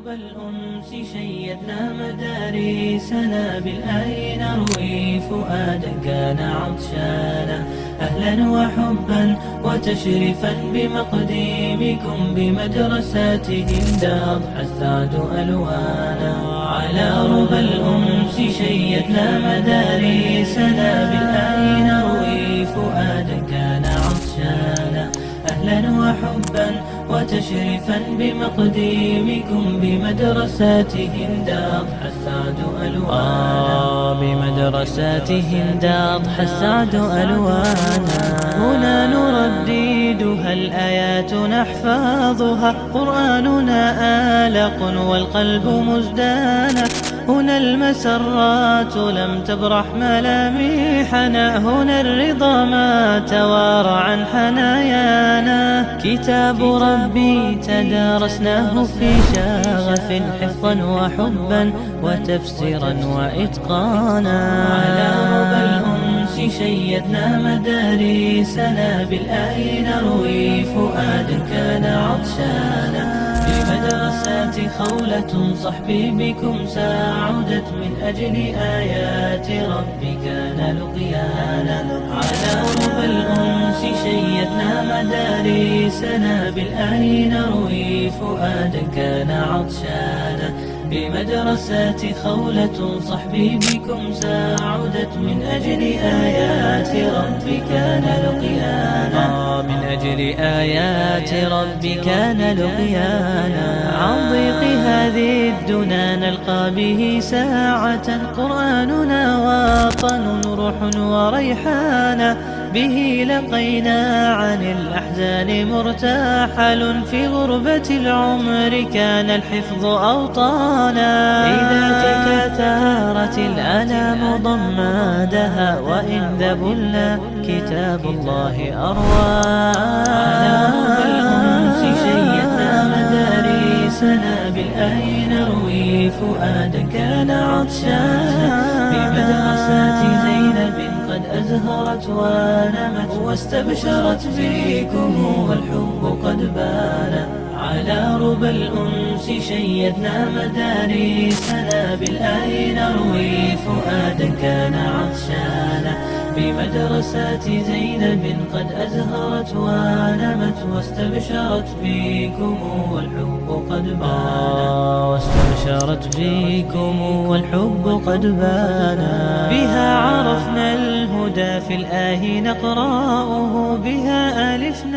رب الأنس شيدنا مدارسنا بالآي نروي فؤادا كان عطشانا أهلا وحبا وتشريفا بمقديمكم بمدرساتهم أضحى السعد ألوانا على رب الأنس شيدنا مدارسنا بالآي نروي فؤادا كان عطشانا أهلا وحبا وتشريفا بمقديمكم بمدرساتهم أضحى السعد ألوانا بمدرساتهم أضحى السعد ألوانا هنا نرددها الآيات نحفظها قرآننا آلق والقلب مزدانا هنا المسرات لم تبرح ملامحنا هنا الرضا ما توارى عن حنايانا كتاب ربي تدارسناه في شغف حفظا وحبا وتفسيرا وإتقانا على رب الأنس شيدنا مدارسنا بالآي نروي فؤادا كان عطشانا بمدرسات خولة صحبي بكم ساعدت من أجل آيات ربي كان لقيانا على رب الأنس شيدنا مدارسنا بالآي نروي فؤادا كان عطشانا بمدرسات خولة صحبي بكم ساعدت من أجل آيات ربي كان لقيانا من أجل آيات ربي كان لقيانا عن ضيق هذه الدنا نلقى به ساعة قرآننا وطن روح وريحانا به لقينا عن الأحزان مرتحل في غربة العمر كان الحفظ أوطانا إذا تكاثرت الآلام ضمادها وإن ذبلنا كتاب الله أروانا على رب الأنس شيدنا مدارسنا بالآي نروي فؤادا كان عطشانا بمدرسات زينب قد أزهرت ونمت واستبشرت بكم والحب قد بان على رب الأنس شيدنا مدارسنا بالآي نروي فؤادا كان عطشانا بمدرسات زينب قد أزهرت ونمت واستبشرت بكم والحب قد بان واستبشرت بكم والحب قد بان بها عرفنا الهدى في الآه نقرأه بها ألفنا